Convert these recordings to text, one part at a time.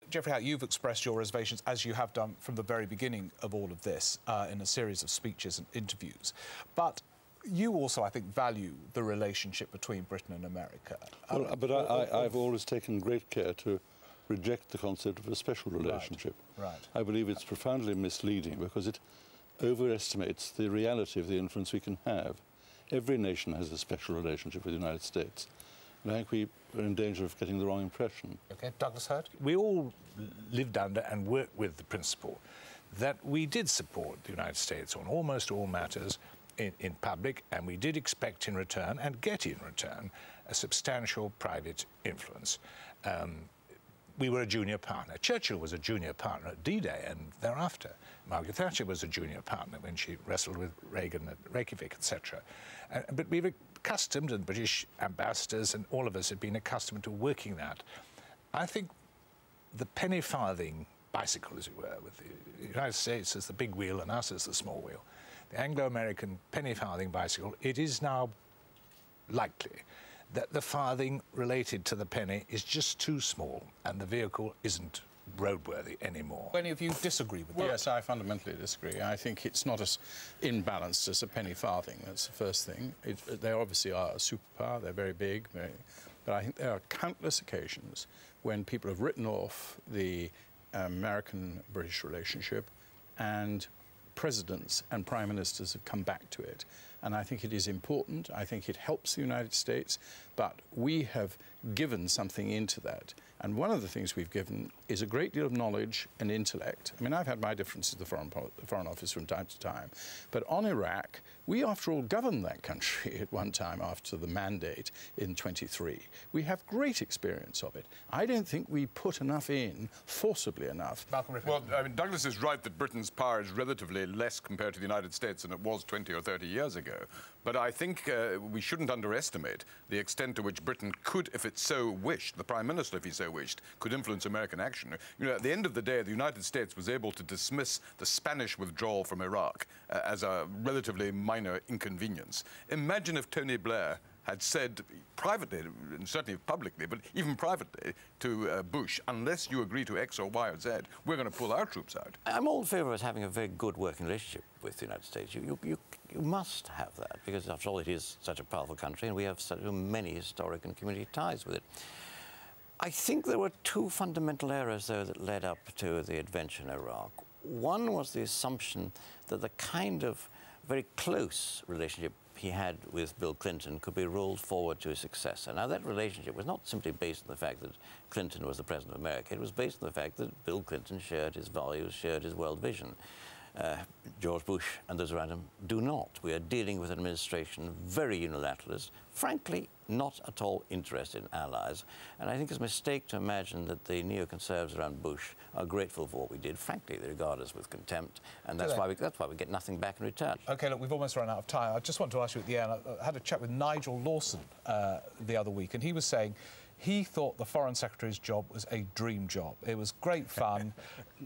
Geoffrey Howe, you've expressed your reservations, as you have done from the very beginning of all of this, in a series of speeches and interviews. But you also, I think, value the relationship between Britain and America. Well, but I've always taken great care to reject the concept of a special relationship. Right. I believe it's profoundly misleading because it overestimates the reality of the influence we can have. Every nation has a special relationship with the United States. And I think we are in danger of getting the wrong impression. OK, Douglas Hurd? We all lived under and worked with the principle that we did support the United States on almost all matters in public, and we did expect in return, and get in return, a substantial private influence. We were a junior partner. Churchill was a junior partner at D-Day and thereafter. Margaret Thatcher was a junior partner when she wrestled with Reagan at Reykjavik, etc. But we've accustomed, and British ambassadors and all of us have been accustomed to working that. I think the penny farthing bicycle, as it were, with the United States as the big wheel and us as the small wheel, the Anglo-American penny farthing bicycle, it is now likely that the farthing related to the penny is just too small and the vehicle isn't roadworthy anymore. Any of you disagree with that? Yes, I fundamentally disagree. I think it's not as imbalanced as a penny farthing. That's the first thing. They obviously are a superpower. They're very big. But I think there are countless occasions when people have written off the American-British relationship, and presidents and prime ministers have come back to it. And I think it is important. I think it helps the United States. But we have given something into that. And one of the things we've given is a great deal of knowledge and intellect. I mean, I've had my differences with the Foreign Office from time to time. But on Iraq, we, after all, governed that country at one time after the mandate in '23. We have great experience of it. I don't think we put enough in, forcibly enough. Well, I mean, Douglas is right that Britain's power is relatively less compared to the United States than it was 20 or 30 years ago. But I think we shouldn't underestimate the extent to which Britain could, if it so wished, the Prime Minister, if he so wished, could influence American action. You know, at the end of the day, the United States was able to dismiss the Spanish withdrawal from Iraq as a relatively minor inconvenience. Imagine if Tony Blair had said privately, and certainly publicly, but even privately, to Bush, unless you agree to X or Y or Z, we're going to pull our troops out. I'm all in favour of us having a very good working relationship with the United States. You must have that, because after all, it is such a powerful country, and we have so many historic and community ties with it. I think there were two fundamental errors, though, that led up to the adventure in Iraq. One was the assumption that the kind of very close relationship he had with Bill Clinton could be rolled forward to his successor. Now, that relationship was not simply based on the fact that Clinton was the President of America. It was based on the fact that Bill Clinton shared his values, shared his world vision. George Bush and those around him do not. We are dealing with an administration very unilateralist, frankly, not at all interested in allies. And I think it's a mistake to imagine that the neoconservatives around Bush are grateful for what we did. Frankly, they regard us with contempt, and that's why we get nothing back in return. OK, look, we've almost run out of time. I just want to ask you at the end, I had a chat with Nigel Lawson the other week, and he was saying he thought the Foreign Secretary's job was a dream job. It was great fun,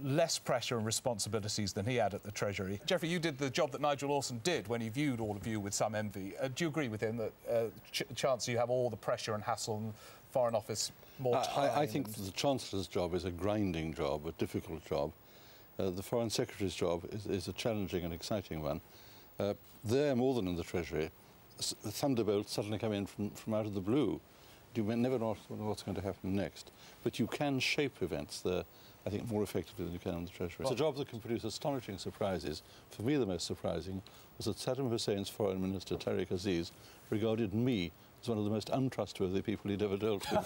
less pressure and responsibilities than he had at the Treasury. Geoffrey, you did the job that Nigel Lawson did when he viewed all of you with some envy. Do you agree with him that chances you have all the pressure and hassle and Foreign Office more time? I think the Chancellor's job is a grinding job, a difficult job. The Foreign Secretary's job is a challenging and exciting one. There, more than in the Treasury, thunderbolts suddenly come in from out of the blue. You may never know what's going to happen next, but you can shape events there, I think, more effectively than you can in the Treasury. It's a job that can produce astonishing surprises. For me, the most surprising was that Saddam Hussein's Foreign Minister, Tariq Aziz, regarded me as one of the most untrustworthy people he'd ever dealt with.